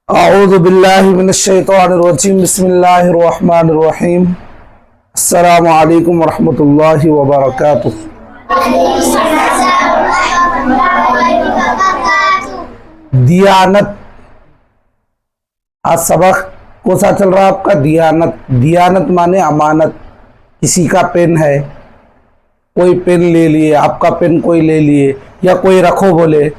औज़ु बिल्लाहि मिनश शैतानिर रजीम बिस्मिल्लाहिर रहमानिर रहीम अस्सलामु अलैकुम वरहमतुल्लाहि वबरकातुहू। दियानत, आज सबक कौन सा चल रहा है आपका? दियानत। दियानत माने अमानत। किसी का पेन है, कोई पेन ले लिए, आपका पेन कोई ले लिए, या कोई रखो बोले,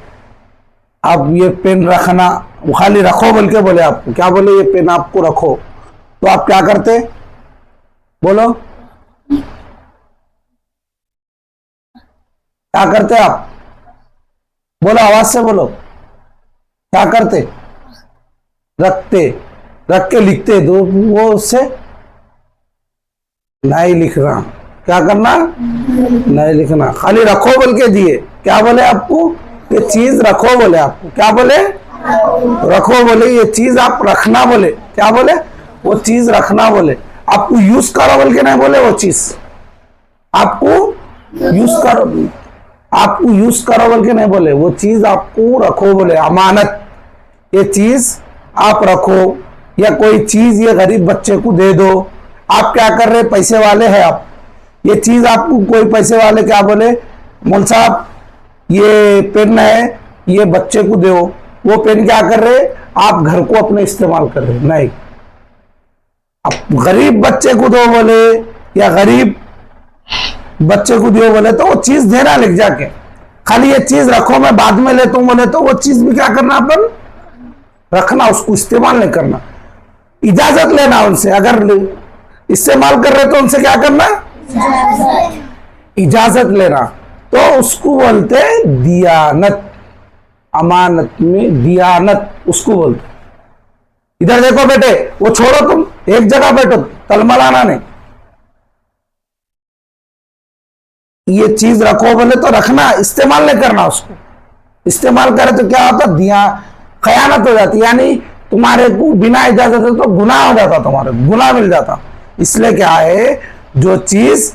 आप ये पेन रखना, खाली रखो बोल के बोले, आपको क्या बोले, ये पेन आपको रखो, तो आप क्या करते? बोलो क्या करते आप? बोलो, आवाज से बोलो, क्या करते? रखते, रख के लिखते, दो वो उससे नहीं लिखना। क्या करना? नहीं लिखना, खाली रखो बोल के दिए। क्या बोले आपको? ये चीज रखो बोले। आपको क्या बोले? रखो बोले, ये चीज आप रखना बोले। क्या बोले? वो चीज रखना बोले। आपको यूज करो बोल के नहीं बोले वो चीज, आपको यूज करो, आपको यूज करो बोल के नहीं बोले, वो चीज आपको रखो बोले। अमानत, ये चीज आप रखो, या कोई चीज ये गरीब बच्चे को दे दो। आप क्या कर रहे? पैसे वाले हैं आप, ये चीज आपको कोई पैसे वाले क्या बोले, मौल साहब ये पेन है, ये बच्चे को दो। वो पेन क्या कर रहे? आप घर को अपने इस्तेमाल कर रहे। नहीं, आप गरीब बच्चे को दो बोले, या गरीब बच्चे को दियो बोले, तो वो चीज देना लिख जाके। खाली ये चीज रखो, मैं बाद में लेता हूं बोले, तो वो चीज भी क्या करना? अपन रखना, उसको इस्तेमाल नहीं करना। इजाजत लेना उनसे, अगर इस्तेमाल कर रहे तो उनसे क्या करना? इजाजत लेना, तो उसको बोलते दियानत। अमानत में दियानत उसको बोलते। इधर देखो बेटे, वो छोड़ो, तुम एक जगह बैठो, तलमलाना नहीं। ये चीज रखो बोले तो रखना, इस्तेमाल नहीं करना। उसको इस्तेमाल करे तो क्या होता? दिया खयानत हो जाती, यानी तुम्हारे को बिना इजाजत है तो गुनाह हो जाता, तुम्हारे गुनाह मिल जाता। इसलिए क्या है, जो चीज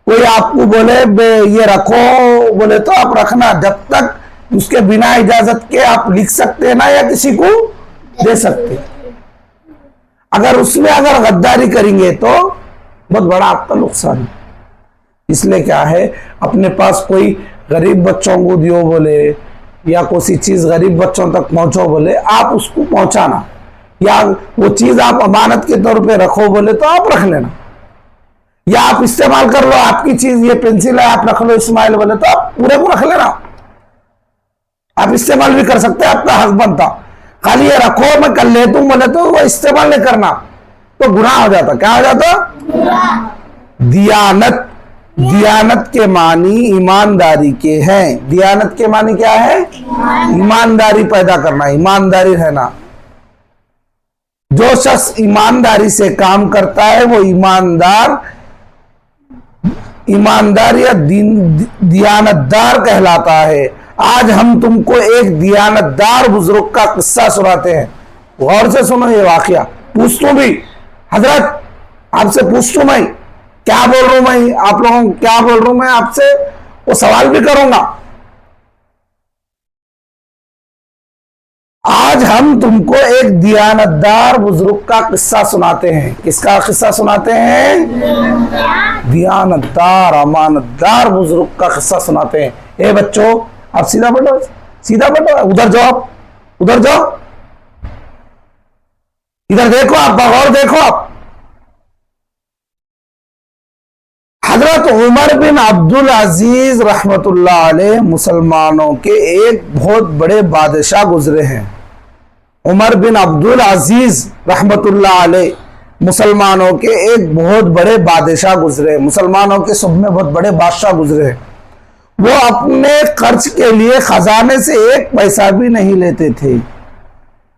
कोई आपको बोले ये रखो बोले तो आप रखना, जब तक उसके बिना इजाजत के आप लिख सकते हैं ना, या किसी को दे सकते। अगर उसमें अगर गद्दारी करेंगे तो बहुत बड़ा आपका नुकसान है। इसलिए क्या है, अपने पास कोई गरीब बच्चों को दियो बोले, या कोई चीज गरीब बच्चों तक पहुंचो बोले, आप उसको पहुंचाना, या वो चीज आप अमानत के तौर पे रखो बोले तो आप रख लेना, या आप इस्तेमाल कर लो। आपकी चीज ये पेंसिल है, आप रख लो इस्माइल बोले, तो आप पूरे को रख लेना। आप इस्तेमाल भी कर सकते हैं, आपका हक बनता। खाली ये रखो मैं कर लेता हूं बोले तो वो इस्तेमाल नहीं करना, तो गुनाह हो जाता। क्या हो जाता? दियानत। दियानत के मानी ईमानदारी के हैं। दियानत के मानी क्या है? ईमानदारी पैदा करना, ईमानदारी रहना। जो शख्स ईमानदारी से काम करता है वो ईमानदार या दियानतदार कहलाता है। आज हम तुमको एक दियानतदार बुजुर्ग का किस्सा सुनाते हैं, गौर से सुनो ये वाकया। पूछतू भी, हजरत आपसे पूछतू मैं, क्या बोल रहा हूं मैं आप लोगों को, क्या बोल रहा हूं मैं आपसे, वो सवाल भी करूंगा। आज हम तुमको एक दियानतदार बुजुर्ग का किस्सा सुनाते हैं। किसका किस्सा सुनाते हैं? दियानतदार अमानतदार बुजुर्ग का किस्सा सुनाते हैं। ए बच्चों, आप सीधा बैठो, सीधा बैठो, उधर जाओ, उधर जाओ, इधर देखो, आप बगौर देखो। आप हजरत उमर बिन अब्दुल अजीज रहमतुल्लाह अलैह मुसलमानों के एक बहुत बड़े बादशाह गुजरे हैं। उमर बिन अब्दुल अजीज रहमतुल्लाह अलैह मुसलमानों के एक बहुत बड़े बादशाह गुजरे, मुसलमानों के सब में बहुत बड़े बादशाह गुजरे। वो अपने खर्च के लिए खजाने से एक पैसा भी नहीं लेते थे।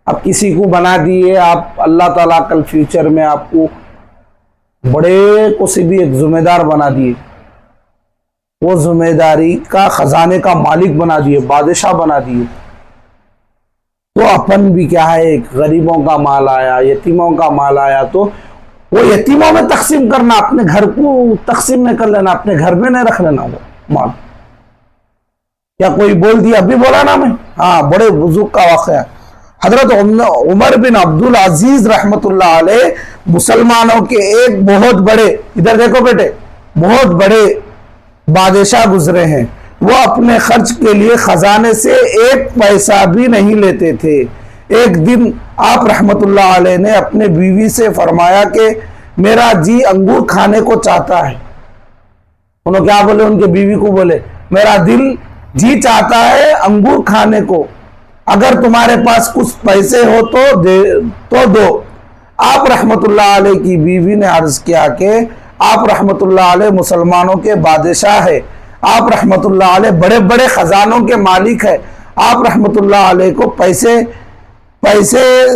अब किसी को बना दिए आप, अल्लाह ताला कल फ्यूचर में आपको बड़े को से भी एक जिम्मेदार बना दिए, वो जिम्मेदारी का खजाने का मालिक बना दिए, बादशाह बना दिए। तो अपन भी क्या है, गरीबों का माल आया, यतीमों का माल आया, तो वो यतीमों में तकसीम करना, अपने घर को तकसीम नहीं कर लेना, अपने घर में नहीं रख लेना वो माल। क्या कोई बोल दिया? अभी बोला ना मैं, हाँ, बड़े बुजुर्ग का वाक़या। हजरत उमर बिन अब्दुल अजीज रहमतुल्लाह अलैह मुसलमानों के एक बहुत बड़े, इधर देखो बेटे, बहुत बड़े बादशाह गुजरे हैं। वो अपने खर्च के लिए खजाने से एक पैसा भी नहीं लेते थे। एक दिन आप रहमतुल्लाह अलैह ने अपने बीवी से फरमाया कि मेरा जी अंगूर खाने को चाहता है। उन्होंने क्या बोले, उनके बीवी को बोले, मेरा दिल जी चाहता है अंगूर खाने को, अगर तुम्हारे पास कुछ पैसे हो तो दो। आप रहमतुल्लाह अलैह की बीवी ने अर्ज किया कि आप रहमतुल्लाह अलैह मुसलमानों के बादशाह है, आप रहमतुल्लाह अलैह बड़े बड़े खजानों के मालिक है, आप रहमतुल्लाह अलैह को पैसे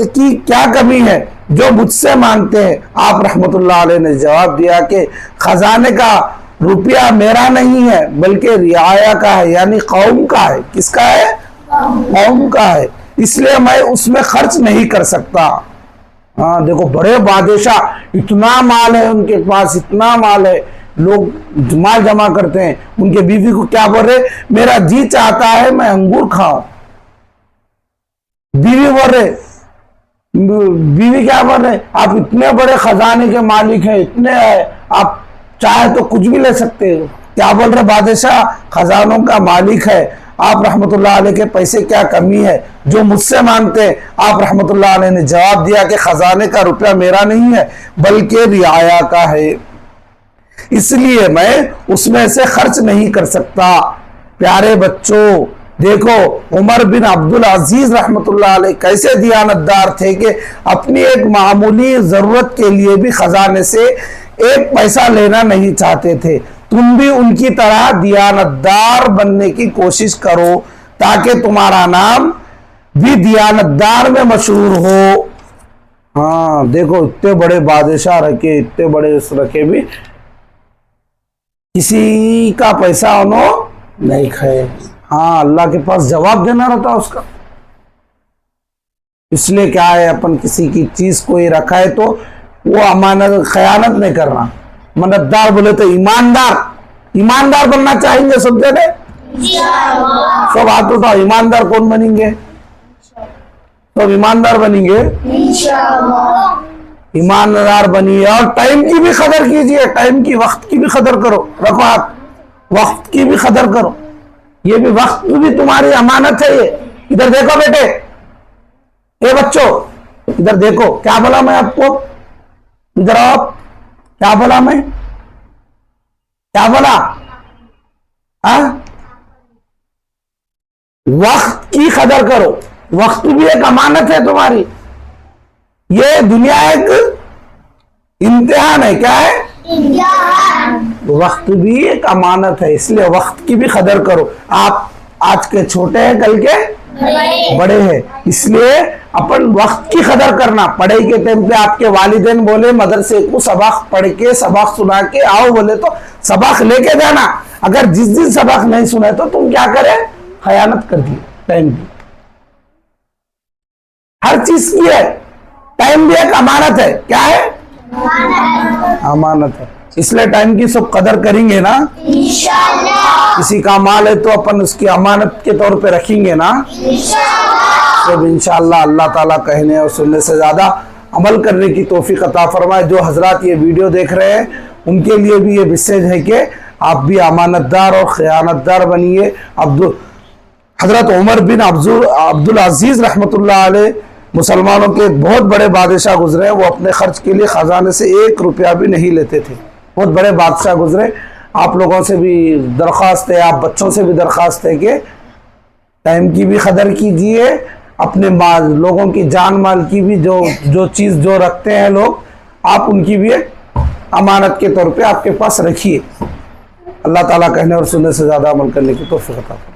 की क्या कमी है जो मुझसे मांगते हैं। आप रहमतुल्लाह अलैह ने जवाब दिया कि खजाने का रुपया मेरा नहीं है बल्कि रियाया का है, यानी कौम का है। किसका है? कौम का है, इसलिए मैं उसमें खर्च नहीं कर सकता। हाँ देखो, बड़े बादशाह, इतना माल है उनके पास, इतना माल है, लोग माल जमा करते हैं। उनके बीवी को क्या बोल रहे, मेरा जी चाहता है मैं अंगूर खाऊं। बीवी बोल रहे, बीवी क्या बोल रहे, आप इतने बड़े खजाने के मालिक हैं, इतने आप चाहे तो कुछ भी ले सकते हो। क्या बोल रहे बादशाह, खजानों का मालिक है, आप रहमतुल्लाह अलैह के पैसे क्या कमी है जो मुझसे मांगते हैं। आप रहमतुल्लाह अलैह ने जवाब दिया कि खजाने का रुपया मेरा नहीं है बल्कि रियाया का है, इसलिए मैं उसमें से खर्च नहीं कर सकता। प्यारे बच्चों देखो, उमर बिन अब्दुल अजीज रहमतुल्लाह अलैह कैसे दियानतदार थे कि अपनी एक मामूली जरूरत के लिए भी खजाने से एक पैसा लेना नहीं चाहते थे। तुम भी उनकी तरह दियानतदार बनने की कोशिश करो ताकि तुम्हारा नाम भी दियानतदार में मशहूर हो। हाँ देखो, इतने बड़े बादशाह रखे, इतने बड़े रखे भी किसी का पैसा उन्होंने नहीं खाए। हाँ, अल्लाह के पास जवाब देना रहता उसका। इसलिए क्या है, अपन किसी की चीज कोई रखा है तो वो अमानत, खयानत नहीं करना। मददगार बोले तो ईमानदार बनना चाहेंगे सब जने, सब हाथ उठाओ, ईमानदार कौन बनेंगे? सब ईमानदार बनेंगे, ईमानदार बनिए। और टाइम की भी कदर कीजिए, टाइम की, वक्त की भी कदर करो। रखो हाथ, वक्त की भी कदर करो, ये भी वक्त भी तुम्हारी अमानत है। ये इधर देखो बेटे, ए बच्चों इधर देखो, क्या बोला मैं आपको, इधर आओ, क्या बोला मैं, क्या बोला? वक्त की कदर करो, वक्त भी एक अमानत है तुम्हारी। ये दुनिया एक इम्तिहान है, क्या है? वक्त भी एक अमानत है, इसलिए वक्त की भी कदर करो। आप आज के छोटे हैं, कल के बड़े हैं, इसलिए अपन वक्त की कदर करना। पढ़ाई के टाइम पे आपके वालिदैन बोले मदरसे को सबक पढ़ के सबक सुना के आओ, बोले तो सबक लेके जाना। अगर जिस दिन सबक नहीं सुना तो तुम क्या करे, खयानत कर दी टाइम की। हर चीज की है, टाइम भी एक अमानत है। क्या है? अमानत है, इसलिए टाइम की सब कदर करेंगे ना इंशाअल्लाह। किसी का माल है तो अपन उसकी अमानत के तौर पे रखेंगे ना इंशाअल्लाह। तो इंशाअल्लाह अल्लाह ताला कहने और सुनने से ज्यादा अमल करने की तौफीक अता फरमाए। जो हजरात ये वीडियो देख रहे हैं उनके लिए भी ये मैसेज है कि आप भी अमानतदार और खयानतदार बनिए। हजरत उमर बिन अब्दुल अजीज रहमतुल्लाह अलैह मुसलमानों के बहुत बड़े बादशाह गुजरे, वो अपने खर्च के लिए खजाने से एक रुपया भी नहीं लेते थे। बहुत बड़े बादशाह गुजरे। आप लोगों से भी दरख्वास्त है, आप बच्चों से भी दरख्वास्त है कि टाइम की भी कदर कीजिए, अपने माल, लोगों की जान माल की भी, जो चीज़ जो रखते हैं लोग, आप उनकी भी एक अमानत के तौर पे आपके पास रखिए। अल्लाह ताला कहने और सुनने से ज़्यादा अमल करने की तौफीक अता फरमाए।